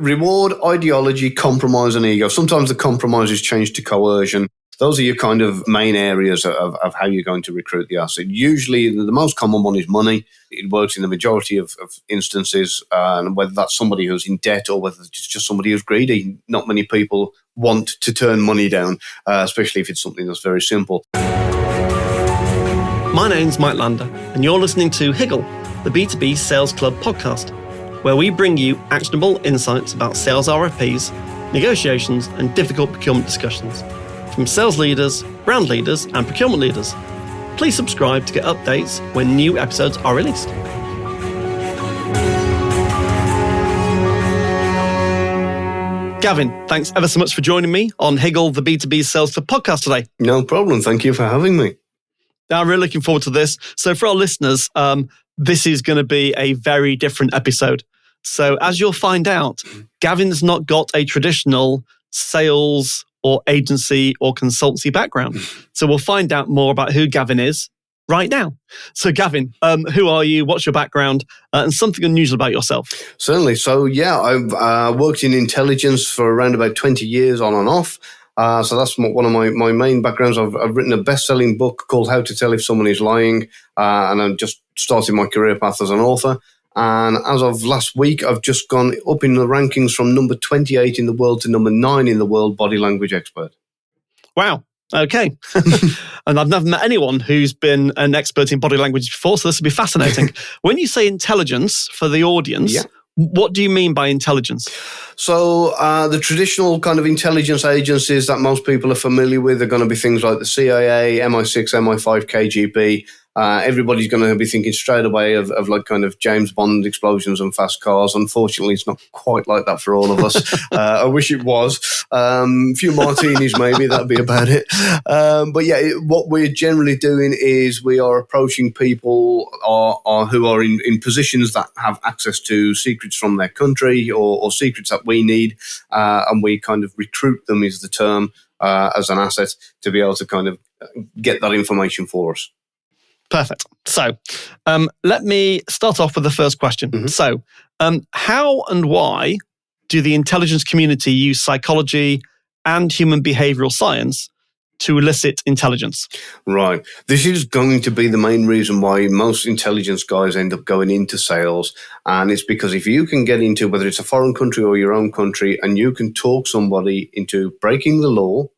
reward, ideology, compromise, and ego. Sometimes the compromise is changed to coercion. Those are your kind of main areas of how you're going to recruit the asset. Usually, the most common one is money. It works in the majority of instances, and whether that's somebody who's in debt or whether it's just somebody who's greedy. Not many people want to turn money down, especially if it's something that's very simple. My name's Mike Lander, and you're listening to Higgle, the B2B Sales Club podcast, where we bring you actionable insights about sales RFPs, negotiations, and difficult procurement discussions from sales leaders, brand leaders, and procurement leaders. Please subscribe to get updates when new episodes are released. Gavin, thanks ever so much for joining me on Higgle, the B2B Sales Club podcast today. No problem. Thank you for having me. I'm really looking forward to this. So for our listeners, this is going to be a very different episode. So as you'll find out, Gavin's not got a traditional sales or agency or consultancy background. So we'll find out more about who Gavin is right now. So Gavin, who are you? What's your background? And something unusual about yourself. Certainly. So I've worked in intelligence for around about 20 years on and off. So that's one of my main backgrounds. I've written a best-selling book called How to Tell If Someone Is Lying, and I'm just starting my career path as an author. And as of last week, I've just gone up in the rankings from number 28 in the world to number 9 in the world body language expert. Wow. Okay. And I've never met anyone who's been an expert in body language before, so this will be fascinating. When you say intelligence for the audience, what do you mean by intelligence? So the traditional kind of intelligence agencies that most people are familiar with are going to be things like the CIA, MI6, MI5, KGB. Everybody's going to be thinking straight away of like kind of James Bond explosions and fast cars. Unfortunately, it's not quite like that for all of us. I wish it was. A few martinis maybe, that'd be about it. But yeah, what we're generally doing is we are approaching people who are in positions that have access to secrets from their country or secrets that we need, and we kind of recruit them is the term as an asset to be able to kind of get that information for us. Perfect. So let me start off with the first question. Mm-hmm. So how and why do the intelligence community use psychology and human behavioral science to elicit intelligence? Right. This is going to be the main reason why most intelligence guys end up going into sales. And it's because if you can get into, whether it's a foreign country or your own country, and you can talk somebody into breaking the law,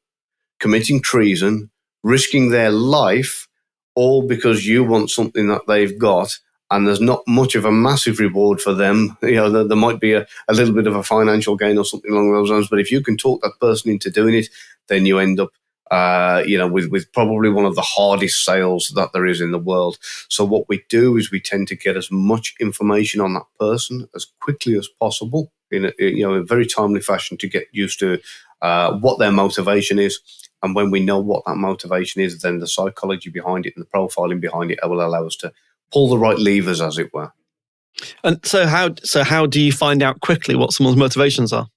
committing treason, risking their life, all because you want something that they've got, and there's not much of a massive reward for them. You know, there might be a little bit of a financial gain or something along those lines, but if you can talk that person into doing it, then you end up, with probably one of the hardest sales that there is in the world. So what we do is we tend to get as much information on that person as quickly as possible in a very timely fashion to get used to what their motivation is. And when we know what that motivation is, then the psychology behind it and the profiling behind it will allow us to pull the right levers, as it were. And so how do you find out quickly what someone's motivations are?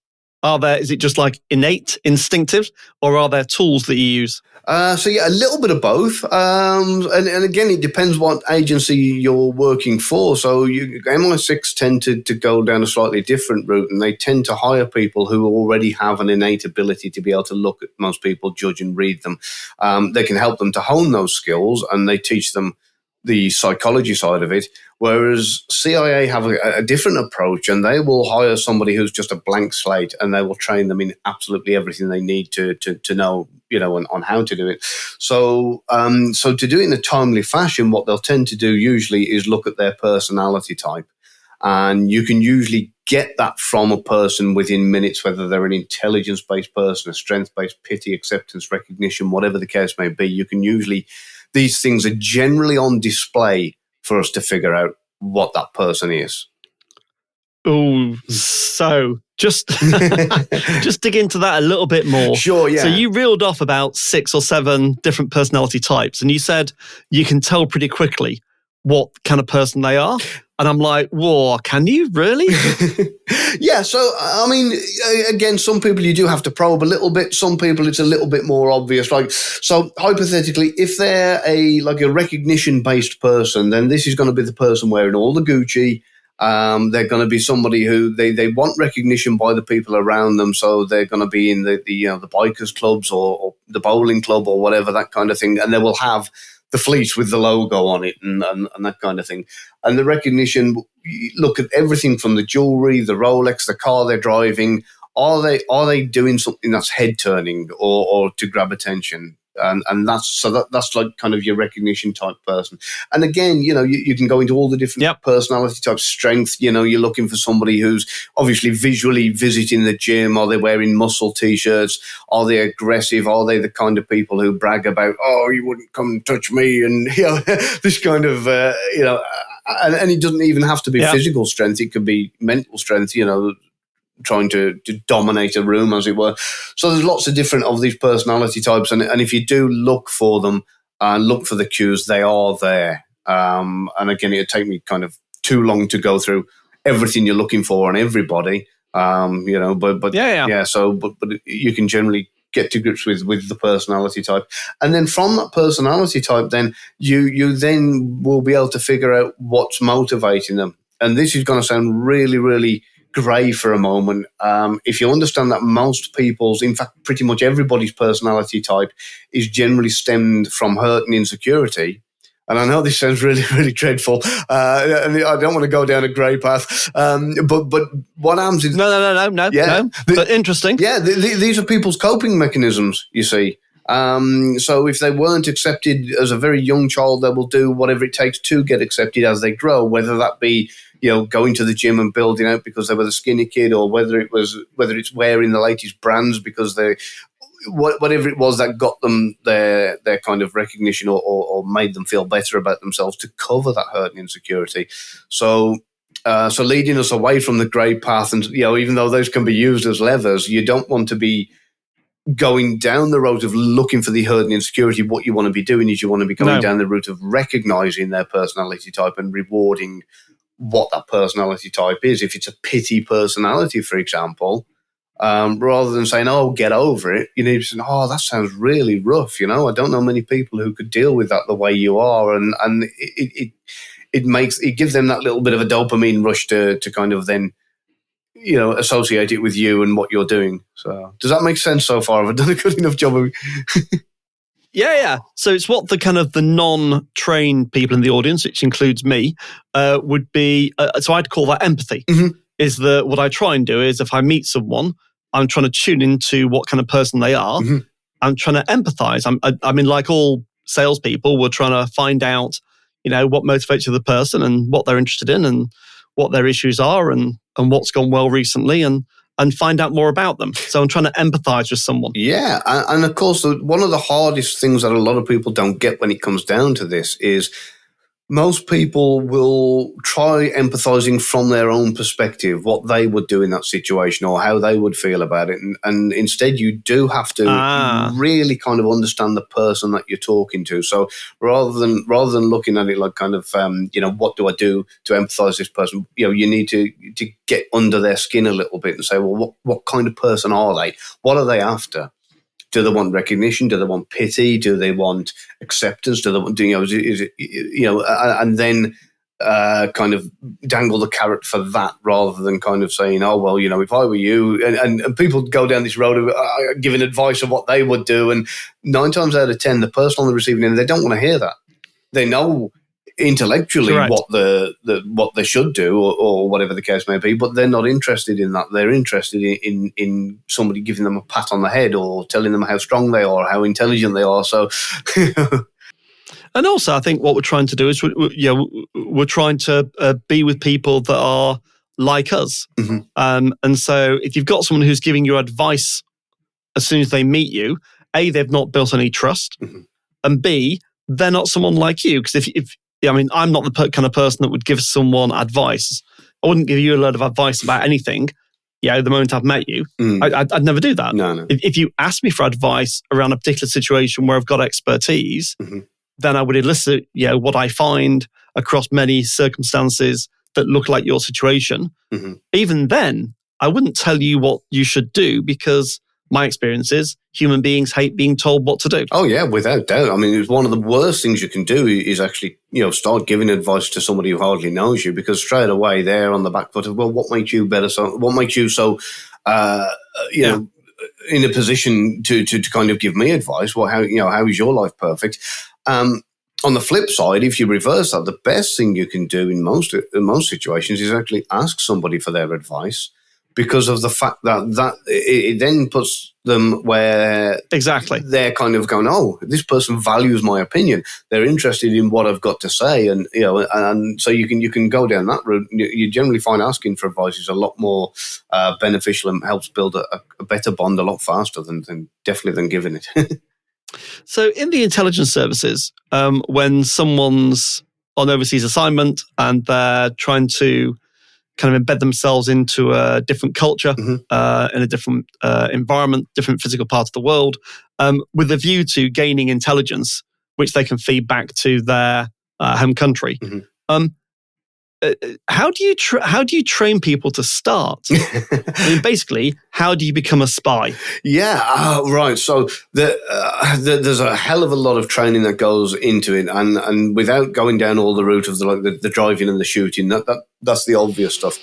Is it just like innate, instinctive, or are there tools that you use? A little bit of both. And again, it depends what agency you're working for. So MI6 tend to go down a slightly different route, and they tend to hire people who already have an innate ability to be able to look at most people, judge and read them. They can help them to hone those skills, and they teach them the psychology side of it, whereas CIA have a different approach, and they will hire somebody who's just a blank slate, and they will train them in absolutely everything they need to know, on how to do it. So to do it in a timely fashion, what they'll tend to do usually is look at their personality type, and you can usually get that from a person within minutes, whether they're an intelligence-based person, a strength-based, pity, acceptance, recognition, whatever the case may be. You can usually. These things are generally on display for us to figure out what that person is. Oh, so just dig into that a little bit more. Sure, yeah. So you reeled off about 6 or 7 different personality types, and you said you can tell pretty quickly what kind of person they are. And I'm like, whoa, can you really? Yeah. So, I mean, again, some people you do have to probe a little bit. Some people it's a little bit more obvious. Like, so hypothetically, if they're a recognition-based person, then this is going to be the person wearing all the Gucci They're going to be somebody who they want recognition by the people around them, so they're going to be in the bikers clubs or the bowling club or whatever, that kind of thing, and they will have the fleece with the logo on it and that kind of thing. And the recognition, look at everything from the jewelry, the Rolex, the car they're driving. Are they doing something that's head turning or to grab attention? And that's like kind of your recognition type person. And again, you can go into all the different personality types. Strength, you're looking for somebody who's obviously visually visiting the gym. Are they wearing muscle T-shirts? Are they aggressive? Are they the kind of people who brag about, oh, you wouldn't come and touch me, and this kind of and it doesn't even have to be physical strength. It could be mental strength. Trying to dominate a room, as it were. So there's lots of different of these personality types, and if you do look for them and look for the cues, they are there. And again, it'd take me kind of too long to go through everything you're looking for on everybody. But you can generally get to grips with the personality type, and then from that personality type, then you then will be able to figure out what's motivating them. And this is going to sound really, really grey for a moment. If you understand that most people's, in fact, pretty much everybody's personality type is generally stemmed from hurt and insecurity. And I know this sounds really, really dreadful, and I don't want to go down a grey path. But what happens is no. But interesting. Yeah, these are people's coping mechanisms. You see. So if they weren't accepted as a very young child, they will do whatever it takes to get accepted as they grow, whether that be going to the gym and building out because they were the skinny kid, or whether it's wearing the latest brands because they whatever it was that got them their kind of recognition or made them feel better about themselves to cover that hurt and insecurity. So leading us away from the grey path, and even though those can be used as levers, you don't want to be going down the road of looking for the hurt and insecurity. What you want to be doing is you want to be going down the route of recognizing their personality type and rewarding what that personality type is. If it's a pity personality, for example, rather than saying, oh, get over it, you need to say, oh, that sounds really rough. I don't know many people who could deal with that the way you are. And it gives them that little bit of a dopamine rush to kind of then associate it with you and what you're doing. So does that make sense so far? Have I done a good enough job of Yeah. So it's what the kind of the non-trained people in the audience, which includes me, would be. So I'd call that empathy. Mm-hmm. Is that what I try and do is if I meet someone, I'm trying to tune into what kind of person they are. Mm-hmm. I'm trying to empathize. I mean, like all salespeople, we're trying to find out, what motivates the other person and what they're interested in and what their issues are and what's gone well recently and find out more about them. So I'm trying to empathize with someone. Yeah. And of course, one of the hardest things that a lot of people don't get when it comes down to this is most people will try empathizing from their own perspective, what they would do in that situation or how they would feel about it. And instead, you do have to really kind of understand the person that you're talking to. So rather than looking at it like kind of, what do I do to empathize this person? You need to get under their skin a little bit and say, well, what kind of person are they? What are they after? Do they want recognition? Do they want pity? Do they want acceptance? Do they want, and then kind of dangle the carrot for that rather than kind of saying, oh, well, if I were you, and people go down this road of giving advice of what they would do. And 9 times out of 10, the person on the receiving end, they don't want to hear that. They know intellectually what they should do or whatever the case may be, but they're not interested in that. They're interested in somebody giving them a pat on the head or telling them how strong they are, how intelligent they are. So, and also I think what we're trying to do is we're trying to be with people that are like us. Mm-hmm. And so if you've got someone who's giving you advice as soon as they meet you, A, they've not built any trust, mm-hmm. and B, they're not someone like you. Because if I'm not the kind of person that would give someone advice. I wouldn't give you a load of advice about anything. The moment I've met you, I'd never do that. No. If you ask me for advice around a particular situation where I've got expertise, mm-hmm. then I would elicit, what I find across many circumstances that look like your situation. Mm-hmm. Even then, I wouldn't tell you what you should do because my experience is human beings hate being told what to do. Oh yeah, without doubt. I mean, it's one of the worst things you can do is actually, start giving advice to somebody who hardly knows you, because straight away they're on the back foot of, well, what makes you better? So what makes you so, in a position to kind of give me advice? Well, how is your life perfect? On the flip side, if you reverse that, the best thing you can do in most situations is actually ask somebody for their advice, because of the fact that it then puts them where exactly they're kind of going, oh, this person values my opinion. They're interested in what I've got to say, and so you can go down that route. You generally find asking for advice is a lot more beneficial and helps build a better bond a lot faster than giving it. So in the intelligence services, when someone's on overseas assignment and they're trying to kind of embed themselves into a different culture, in a different environment, different physical part of the world, with a view to gaining intelligence, which they can feed back to their home country. How do you train people to start? I mean, basically, how do you become a spy? Yeah, right. So there's a hell of a lot of training that goes into it, and without going down all the route of the driving and the shooting, that's the obvious stuff.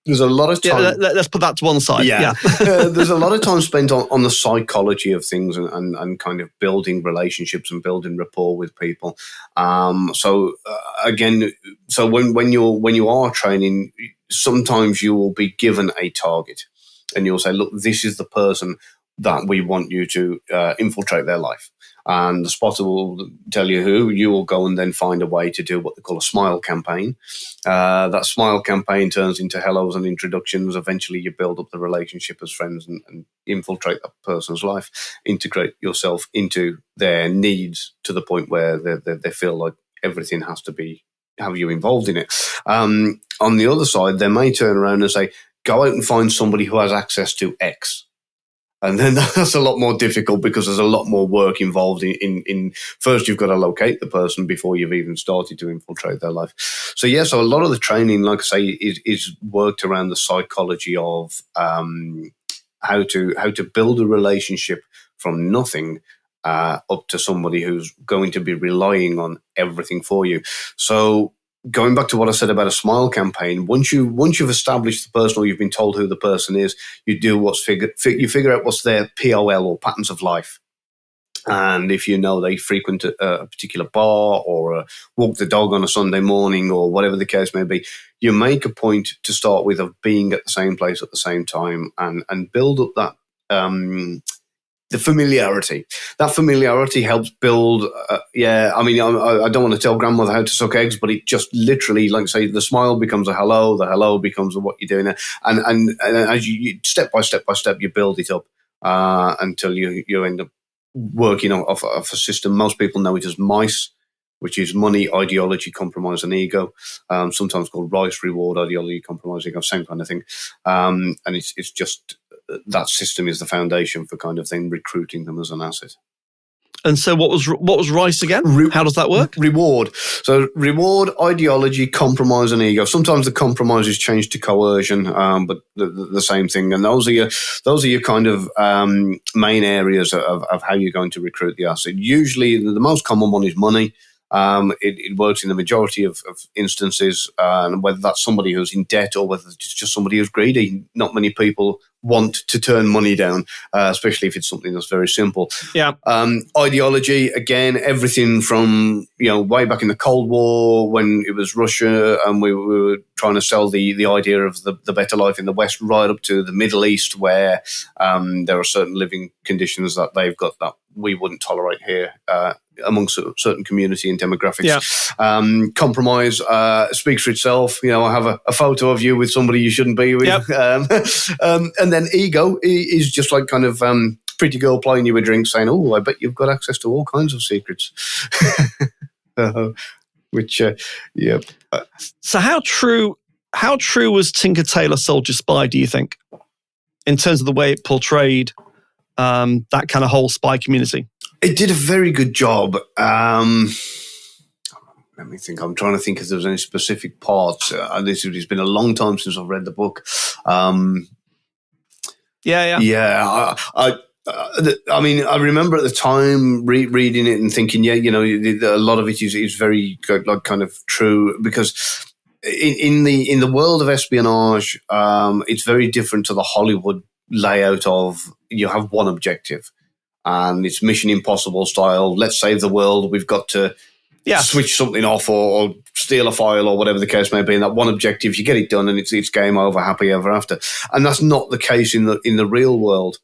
There's a lot of time. Yeah, let's put that to one side. Yeah. There's a lot of time spent on the psychology of things and kind of building relationships and building rapport with people. So when you are training, sometimes you will be given a target, and you'll say, look, this is the person that we want you to infiltrate their life. And the spotter will tell you who. You will go and then find a way to do what they call a smile campaign. That smile campaign turns into hellos and introductions. Eventually, you build up the relationship as friends and infiltrate that person's life. Integrate yourself into their needs to the point where they feel like everything has to have you involved in it. On the other side, they may turn around and say, go out and find somebody who has access to X. And then that's a lot more difficult, because there's a lot more work involved in first you've got to locate the person before you've even started to infiltrate their life. So a lot of the training, like I say, is worked around the psychology of how to build a relationship from nothing up to somebody who's going to be relying on everything for you. So going back to what I said about a smile campaign, once you've established the person, or you've been told who the person is, you do you figure out what's their POL, or patterns of life. And if you know they frequent a particular bar, or walk the dog on a Sunday morning, or whatever the case may be, you make a point to start with of being at the same place at the same time, and build up that the familiarity. That familiarity helps build. I mean, I don't want to tell grandmother how to suck eggs, but it just literally, like I say, the smile becomes a hello, the hello becomes a what you're doing, and as you step by step you build it up until you end up working off a system. Most people know it as MICE, which is money, ideology, compromise, and ego. Sometimes called rice, reward, ideology, compromise, ego, same kind of thing. And it's just that system is the foundation for kind of then recruiting them as an asset. And so what was rice again? How does that work? Reward. So reward, ideology, compromise, and ego. Sometimes the compromise is changed to coercion, but the same thing. And those are your kind of main areas of how you're going to recruit the asset. Usually the most common one is money. It works in the majority of instances, and whether that's somebody who's in debt or whether it's just somebody who's greedy. Not many people want to turn money down, especially if it's something that's very simple. Yeah. Ideology, again, everything from way back in the Cold War when it was Russia and we were trying to sell the idea of the better life in the West, right up to the Middle East, where there are certain living conditions that they've got that we wouldn't tolerate here amongst a certain community and demographics. Yeah. Compromise speaks for itself. I have a photo of you with somebody you shouldn't be with. Yep. And then ego is just like kind of pretty girl playing you a drink saying, oh, I bet you've got access to all kinds of secrets. Which, yeah. So how true was Tinker Tailor Soldier Spy, do you think, in terms of the way it portrayed that kind of whole spy community? It did a very good job. Let me think. I'm trying to think if there was any specific parts. It's been a long time since I've read the book. Yeah. Yeah. I mean, I remember at the time reading it and thinking, yeah, a lot of it is very like kind of true, because in the world of espionage, it's very different to the Hollywood layout of you have one objective, and it's Mission Impossible style. Let's save the world. We've got to switch something off or steal a file or whatever the case may be. And that one objective, you get it done, and it's game over, happy ever after. And that's not the case in the real world.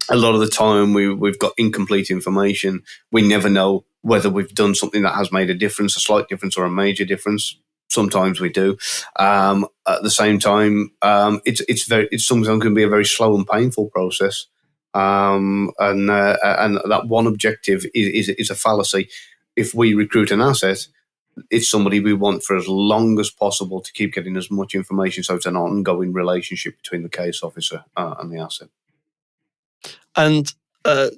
A lot of the time we've got incomplete information. We never know whether we've done something that has made a difference, a slight difference, or a major difference. Sometimes we do. At the same time, it's sometimes can be a very slow and painful process. And that one objective is a fallacy. If we recruit an asset, it's somebody we want for as long as possible to keep getting as much information, so it's an ongoing relationship between the case officer and the asset. And I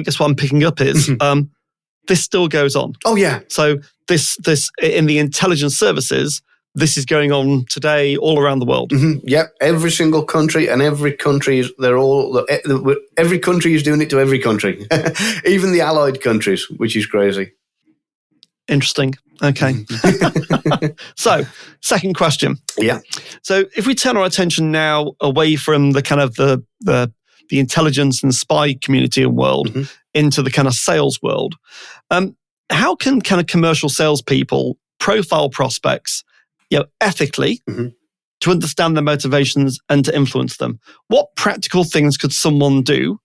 guess what I'm picking up is this still goes on. Oh, yeah. So this in the intelligence services, this is going on today all around the world. Mm-hmm. Yep, every single country, and every country is every country is doing it to every country, even the allied countries, which is crazy. Interesting. Okay. So, second question. Yeah. So, if we turn our attention now away from the kind of the intelligence and spy community and world into the kind of sales world, how can kind of commercial salespeople profile prospects, ethically, to understand their motivations and to influence them? What practical things could someone do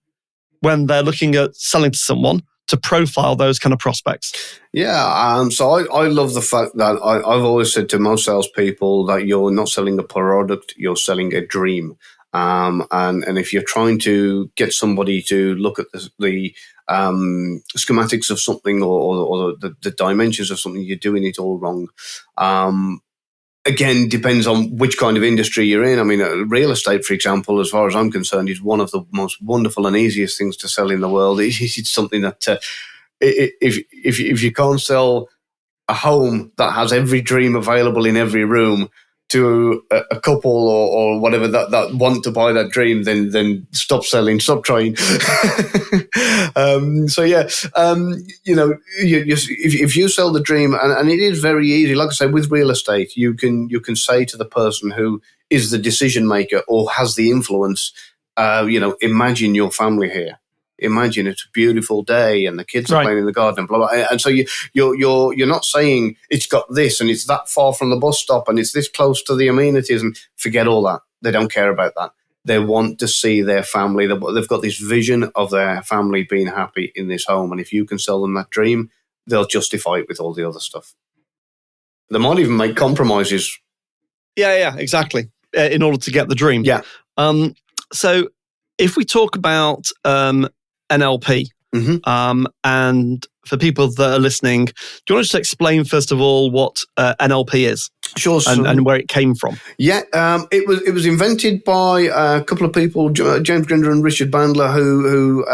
when they're looking at selling to someone to profile those kind of prospects? Yeah, so I love the fact that I've always said to most salespeople that you're not selling a product, you're selling a dream. And if you're trying to get somebody to look at the schematics of something or the dimensions of something, you're doing it all wrong. Again, depends on which kind of industry you're in. I mean, real estate, for example, as far as I'm concerned, is one of the most wonderful and easiest things to sell in the world. It's something that if you can't sell a home that has every dream available in every room to a couple or whatever that want to buy that dream, then stop selling, stop trying. If you sell the dream, and it is very easy, like I say, with real estate, you can say to the person who is the decision maker or has the influence, imagine your family here. Imagine it's a beautiful day and the kids are playing in the garden, blah, blah. And so you're not saying it's got this and it's that far from the bus stop and it's this close to the amenities, and forget all that. They don't care about that. They want to see their family. They've got this vision of their family being happy in this home. And if you can sell them that dream, they'll justify it with all the other stuff. They might even make compromises. Yeah, exactly. In order to get the dream. Yeah. So if we talk about NLP, and for people that are listening, do you want to just explain first of all what NLP is? Sure, and where it came from? Yeah, it was invented by a couple of people, James Grinder and Richard Bandler, who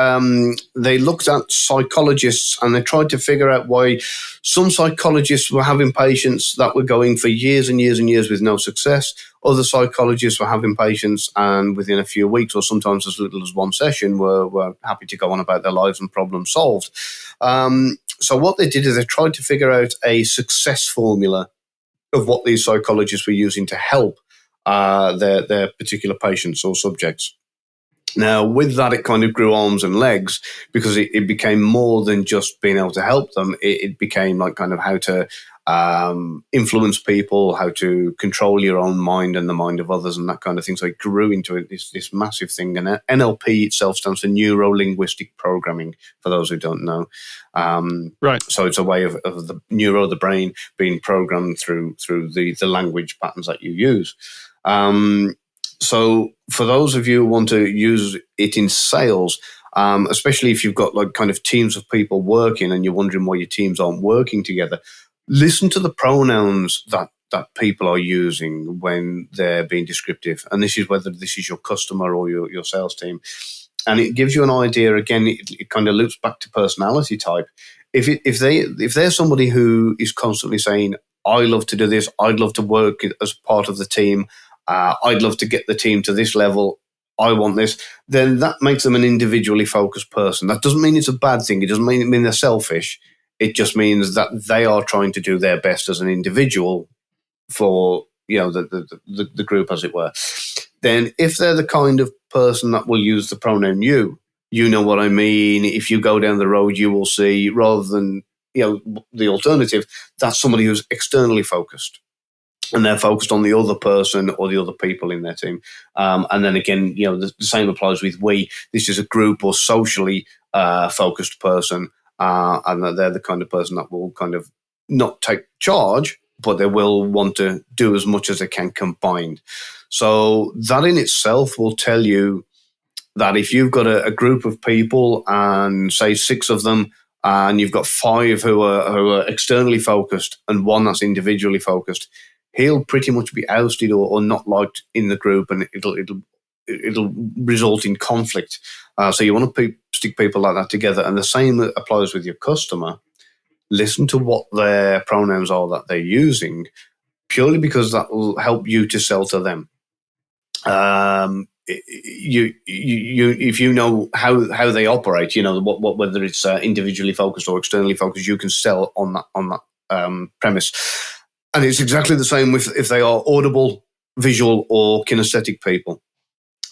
they looked at psychologists and they tried to figure out why some psychologists were having patients that were going for years and years and years with no success. Other psychologists were having patients and within a few weeks or sometimes as little as one session were happy to go on about their lives and problem solved. So what they did is they tried to figure out a success formula of what these psychologists were using to help their particular patients or subjects. Now, with that, it kind of grew arms and legs because it became more than just being able to help them. It became like kind of how to influence people, how to control your own mind and the mind of others and that kind of thing. So it grew into this massive thing. And NLP itself stands for neuro-linguistic programming, for those who don't know. Right. So it's a way of the brain being programmed through the language patterns that you use. So for those of you who want to use it in sales, especially if you've got like kind of teams of people working and you're wondering why your teams aren't working together, listen to the pronouns that people are using when they're being descriptive. And this is whether this is your customer or your sales team. And it gives you an idea. Again, it kind of loops back to personality type. If they're somebody who is constantly saying, I love to do this, I'd love to work as part of the team, I'd love to get the team to this level, I want this, then that makes them an individually focused person. That doesn't mean it's a bad thing. It doesn't mean they're selfish. It just means that they are trying to do their best as an individual for the group, as it were. Then if they're the kind of person that will use the pronoun you know what I mean. If you go down the road, you will see, rather than the alternative, that's somebody who's externally focused. And they're focused on the other person or the other people in their team. And then again, the same applies with we. This is a group or socially focused person, and that they're the kind of person that will kind of not take charge, but they will want to do as much as they can combined. So that in itself will tell you that if you've got a group of people and say 6 of them, and you've got 5 who are externally focused and 1 that's individually focused, he'll pretty much be ousted or not liked in the group, and it'll result in conflict. So you want to stick people like that together, and the same applies with your customer. Listen to what their pronouns are that they're using, purely because that will help you to sell to them. If you know how they operate, whether it's individually focused or externally focused, you can sell on that premise. And it's exactly the same if they are audible, visual, or kinesthetic people.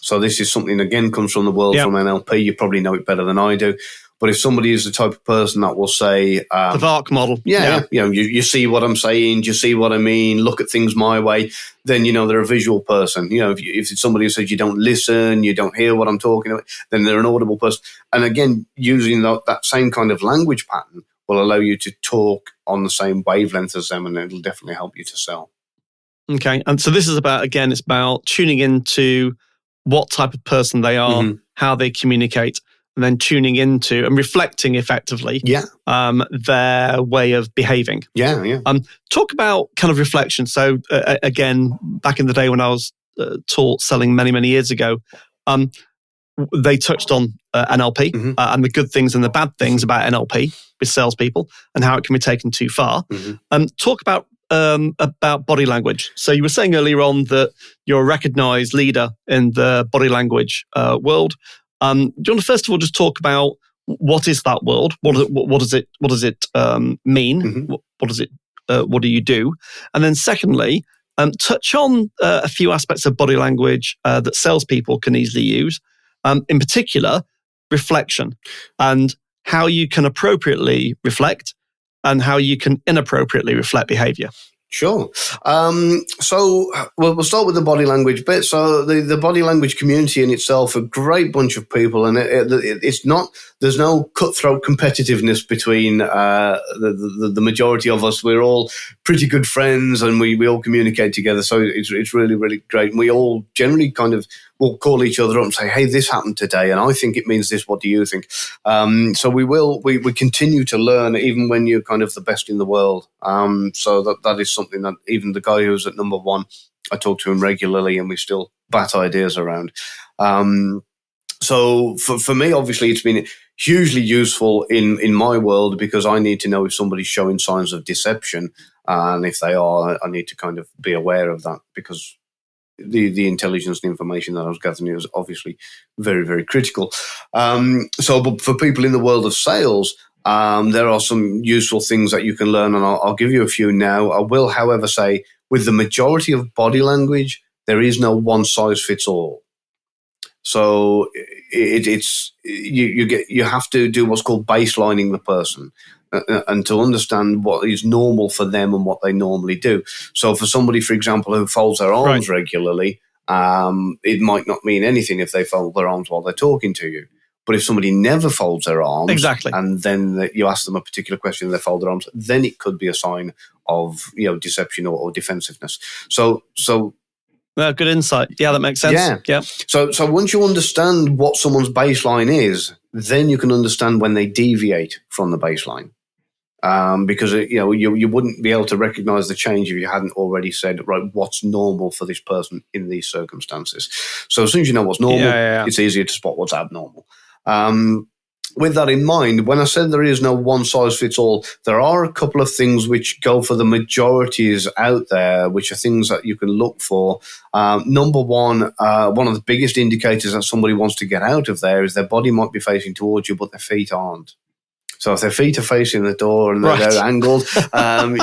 So this is something, again, comes from the world from NLP. You probably know it better than I do. But if somebody is the type of person that will say... the VARC model. You see what I'm saying, do you see what I mean, look at things my way, then they're a visual person. If it's somebody who says you don't listen, you don't hear what I'm talking about, then they're an audible person. And again, using that same kind of language pattern will allow you to talk on the same wavelength as them, and it'll definitely help you to sell. Okay. And so this is it's about tuning into what type of person they are, how they communicate, and then tuning into and reflecting effectively their way of behaving. Talk about kind of reflection. So again, back in the day when I was taught selling many, many years ago, they touched on NLP and the good things and the bad things about NLP with salespeople and how it can be taken too far. Talk about body language. So you were saying earlier on that you're a recognized leader in the body language world. Do you want to first of all just talk about what is that world? What does it mean? What do you do? And then secondly, touch on a few aspects of body language that salespeople can easily use. In particular, reflection and how you can appropriately reflect and how you can inappropriately reflect behavior. Sure. So we'll start with the body language bit. So the body language community in itself, a great bunch of people, and it's not. There's no cutthroat competitiveness between the majority of us. We're all pretty good friends, and we all communicate together. So it's really, really great. And we all generally kind of will call each other up and say, "Hey, this happened today, and I think it means this. What do you think?" So we continue to learn even when you're kind of the best in the world. So that is something that even the guy who's at number 1, I talk to him regularly, and we still bat ideas around. So for me, obviously, it's been hugely useful in my world, because I need to know if somebody's showing signs of deception, and if they are, I need to kind of be aware of that, because the intelligence and information that I was gathering is obviously very, very critical. But for people in the world of sales, there are some useful things that you can learn, and I'll give you a few now. I will, however, say with the majority of body language, there is no one size fits all. So you have to do what's called baselining the person, and to understand what is normal for them and what they normally do. So for somebody, for example, who folds their arms regularly, it might not mean anything if they fold their arms while they're talking to you. But if somebody never folds their arms, and then you ask them a particular question and they fold their arms, then it could be a sign of deception or defensiveness. So good insight. Yeah, that makes sense. Yeah. So once you understand what someone's baseline is, then you can understand when they deviate from the baseline. Because you wouldn't be able to recognize the change if you hadn't already said, right, what's normal for this person in these circumstances. So as soon as you know what's normal, it's easier to spot what's abnormal. with that in mind, when I said there is no one size fits all, there are a couple of things which go for the majorities out there, which are things that you can look for. Number one of the biggest indicators that somebody wants to get out of there is their body might be facing towards you, but their feet aren't. So if their feet are facing the door and they're angled,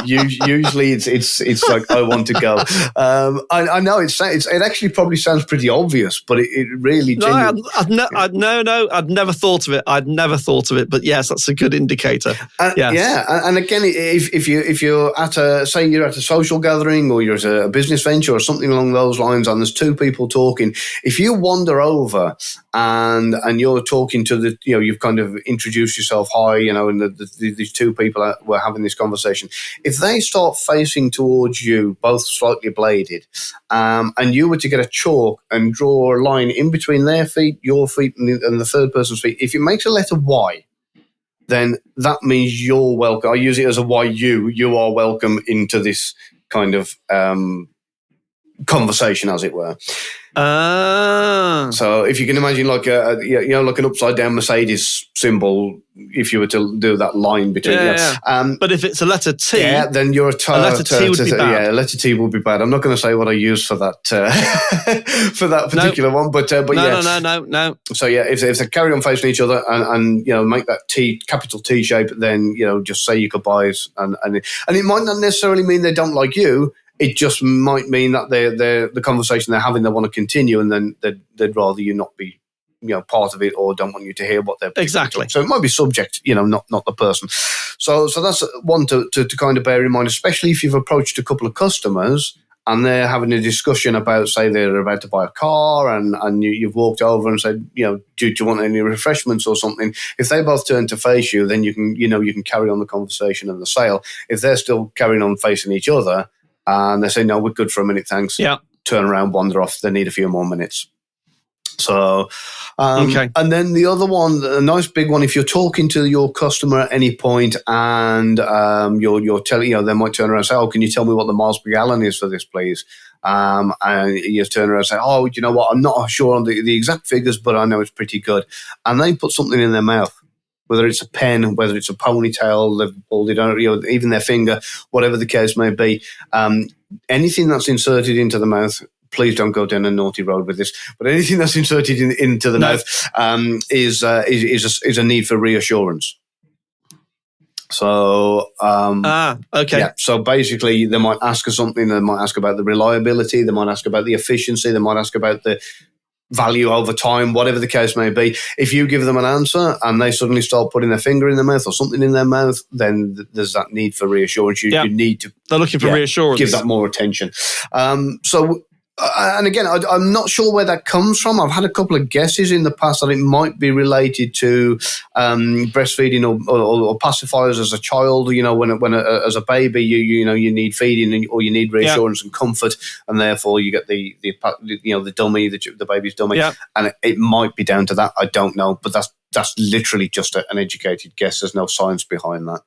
usually it's like, I want to go. I know it actually probably sounds pretty obvious, but it really genuinely. I'd never thought of it. But yes, that's a good indicator. Yes. Yeah, and again, if you're at a social gathering or you're at a business venture or something along those lines, and there's two people talking, if you wander over and you're talking to you've kind of introduced yourself, hi, and these two people were having this conversation. If they start facing towards you, both slightly bladed, and you were to get a chalk and draw a line in between their feet, your feet, and the third person's feet, if it makes a letter Y, then that means you're welcome. I use it as a Y, you are welcome into this kind of conversation, as it were. So if you can imagine like like an upside down Mercedes symbol, if you were to do that line between, but if it's a letter T, then you're a letter T would be bad. Yeah, a letter T would be bad. I'm not going to say what I use for that for that particular one, but no. So yeah, if they carry on facing each other and make that T, capital T shape, then just say your goodbyes, and it might not necessarily mean they don't like you. It just might mean that the conversation they're having, they want to continue, and then they'd rather you not be, part of it, or don't want you to hear what they're exactly. So it might be subject, not the person. So that's one to kind of bear in mind, especially if you've approached a couple of customers and they're having a discussion about, say, they're about to buy a car, and you've walked over and said, do you want any refreshments or something? If they both turn to face you, then you can carry on the conversation and the sale. If they're still carrying on facing each other, and they say, no, we're good for a minute, thanks. Yeah. Turn around, wander off. They need a few more minutes. So, okay. And then the other one, a nice big one, if you're talking to your customer at any point and you're telling, they might turn around and say, oh, can you tell me what the miles per gallon is for this, please? And you turn around and say, oh, you know what, I'm not sure on the exact figures, but I know it's pretty good. And they put something in their mouth. Whether it's a pen, whether it's a ponytail, they've pulled it out, even their finger, whatever the case may be, anything that's inserted into the mouth, please don't go down a naughty road with this, but anything that's inserted into the mouth is a need for reassurance. So, okay. Yeah, so basically they might ask us something, they might ask about the reliability, they might ask about the efficiency, they might ask about the value over time, whatever the case may be. If you give them an answer and they suddenly start putting their finger in their mouth or something in their mouth, then there's that need for reassurance. You need to. They're looking for reassurance. Give that more attention. And again, I'm not sure where that comes from. I've had a couple of guesses in the past that it might be related to breastfeeding or pacifiers as a child. When as a baby, you need feeding or you need reassurance and comfort, and therefore you get the dummy, the baby's dummy, and it might be down to that. I don't know, but that's literally just an educated guess. There's no science behind that.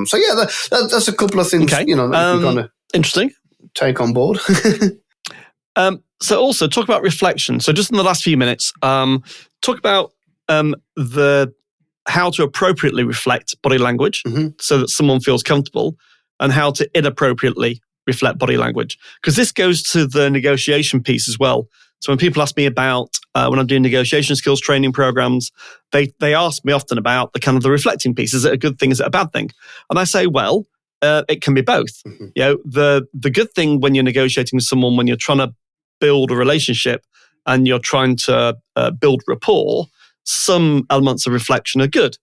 So yeah, that's a couple of things. Okay. Kind of interesting. Take on board. So also talk about reflection. So just in the last few minutes, talk about how to appropriately reflect body language so that someone feels comfortable, and how to inappropriately reflect body language. Because this goes to the negotiation piece as well. So when people ask me about, when I'm doing negotiation skills training programs, they ask me often about the kind of the reflecting piece. Is it a good thing? Is it a bad thing? And I say, well, it can be both. The good thing when you're negotiating with someone, when you're trying to build a relationship and you're trying to build rapport, some elements of reflection are good.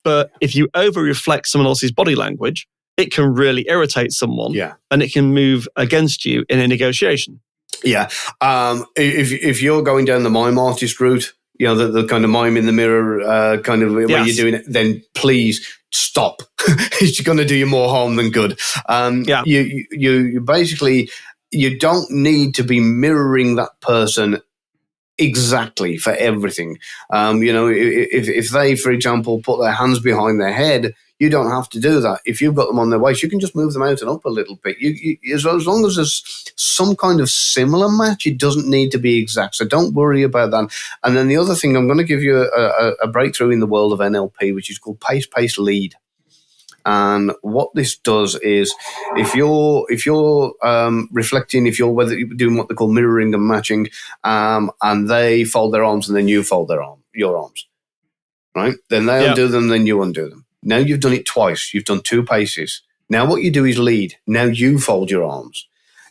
But if you over-reflect someone else's body language, it can really irritate someone, and it can move against you in a negotiation. Yeah. If you're going down the mime artist route, the kind of mime in the mirror kind of way you're doing it, then please stop. It's going to do you more harm than good. You basically, you don't need to be mirroring that person exactly for everything. If they, for example, put their hands behind their head, You don't have to do that. If you've got them on their waist, you can just move them out and up a little bit. As long as there's some kind of similar match, it doesn't need to be exact. So don't worry about that. And then the other thing, I'm going to give you a breakthrough in the world of NLP, which is called pace lead. And what this does is, if you're reflecting, if you're whether you're doing what they call mirroring and matching, and they fold their arms and then you fold your arms, right? Then they undo them, then you undo them. Now you've done it twice. You've done 2 paces. Now what you do is lead. Now you fold your arms.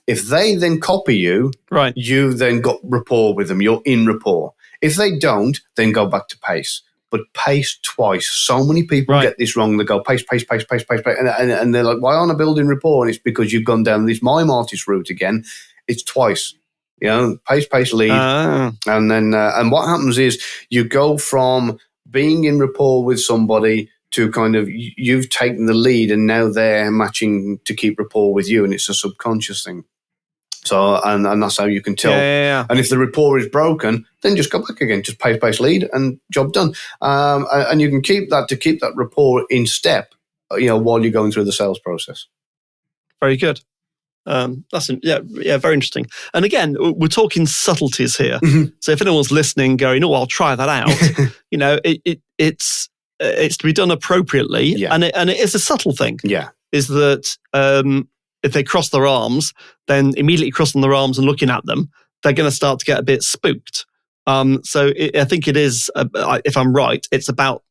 If they then copy you, right, you then got rapport with them. You're in rapport. If they don't, then go back to pace. But pace twice. So many people get this wrong. They go pace. And they're like, why aren't I building rapport? And it's because you've gone down this mime artist route again. It's twice. Pace, lead. And then, and what happens is you go from being in rapport with somebody to kind of, you've taken the lead and now they're matching to keep rapport with you. And it's a subconscious thing. So, and that's how you can tell. Yeah. And if the rapport is broken, then just go back again, just pace, lead, and job done. And you can keep that rapport in step, while you're going through the sales process. Very good. That's very interesting. And again, we're talking subtleties here. Mm-hmm. So if anyone's listening, going, "Oh, I'll try that out," it's to be done appropriately, and it is a subtle thing. Yeah, is that if they cross their arms, then immediately crossing their arms and looking at them, they're going to start to get a bit spooked. So I think it is, if I'm right, it's about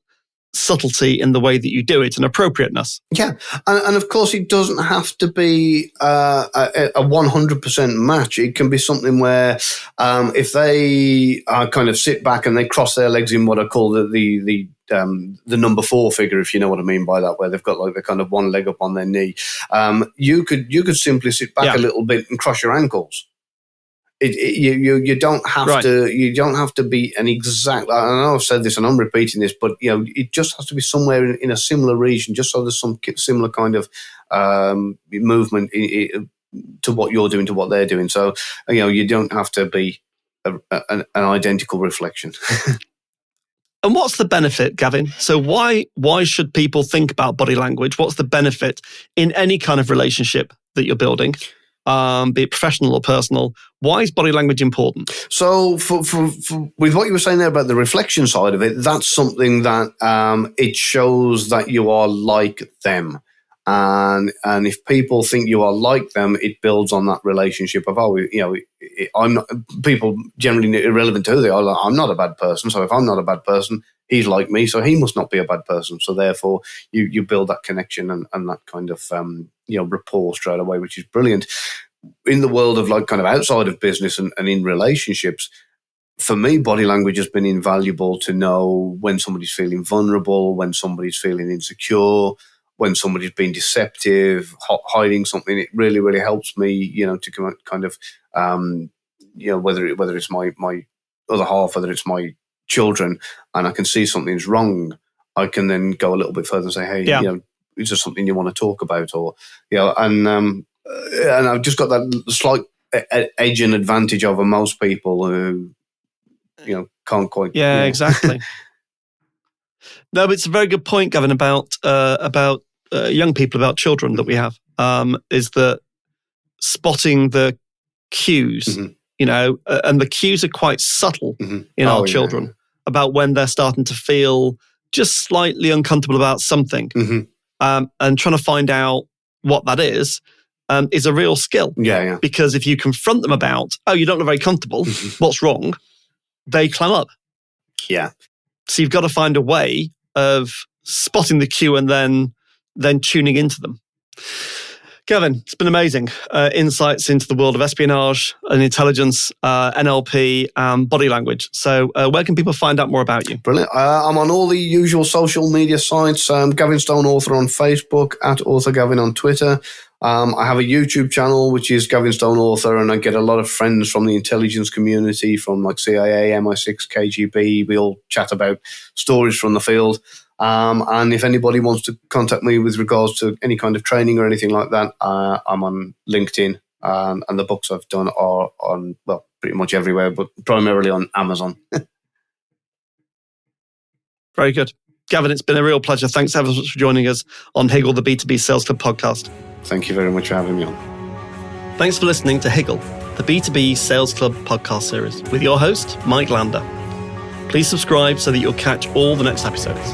subtlety in the way that you do it and appropriateness. Yeah, and of course it doesn't have to be a 100% match. It can be something where if they kind of sit back and they cross their legs in what I call the number 4 figure, if you know what I mean by that, where they've got like the kind of one leg up on their knee. You could simply sit back a little bit and cross your ankles. You don't have to. You don't have to be an exact. I know I've said this and I'm repeating this, but it just has to be somewhere in a similar region, just so there's some similar kind of movement to what you're doing to what they're doing. So you don't have to be an identical reflection. And what's the benefit, Gavin? So why should people think about body language? What's the benefit in any kind of relationship that you're building? Be it professional or personal, why is body language important? So, for with what you were saying there about the reflection side of it, that's something that it shows that you are like them, and if people think you are like them, it builds on that relationship of I'm not, people generally irrelevant to who they are. Like, I'm not a bad person, so if I'm not a bad person, he's like me, so he must not be a bad person. So therefore, you build that connection and that kind of rapport straight away, which is brilliant. In the world of like kind of outside of business and in relationships, for me, body language has been invaluable to know when somebody's feeling vulnerable, when somebody's feeling insecure, when somebody's being deceptive, hiding something. It really, really helps me, to kind of, whether it's my other half, whether it's my children, and I can see something's wrong, I can then go a little bit further and say, hey, is there something you want to talk about? Or, and I've just got that slight edge and advantage over most people who, can't quite. Yeah, exactly. No, but it's a very good point, Gavin, about young people, about children that we have, is that spotting the cues, and the cues are quite subtle in our children about when they're starting to feel just slightly uncomfortable about something, and trying to find out what that is a real skill. Yeah. Because if you confront them about, you don't look very comfortable, what's wrong? They clam up. Yeah. So you've got to find a way of spotting the cue and then tuning into them. Gavin, it's been amazing. Insights into the world of espionage and intelligence, NLP, body language. So where can people find out more about you? Brilliant. I'm on all the usual social media sites. Gavin Stone Author on Facebook, @AuthorGavin on Twitter. I have a YouTube channel, which is Gavin Stone Author, and I get a lot of friends from the intelligence community, from like CIA, MI6, KGB. We all chat about stories from the field. And if anybody wants to contact me with regards to any kind of training or anything like that, I'm on LinkedIn. And the books I've done are on, well, pretty much everywhere, but primarily on Amazon. Very good. Gavin, it's been a real pleasure. Thanks ever so much for joining us on Higgle, the B2B Sales Club podcast. Thank you very much for having me on. Thanks for listening to Higgle, the B2B Sales Club podcast series with your host, Mike Lander. Please subscribe so that you'll catch all the next episodes.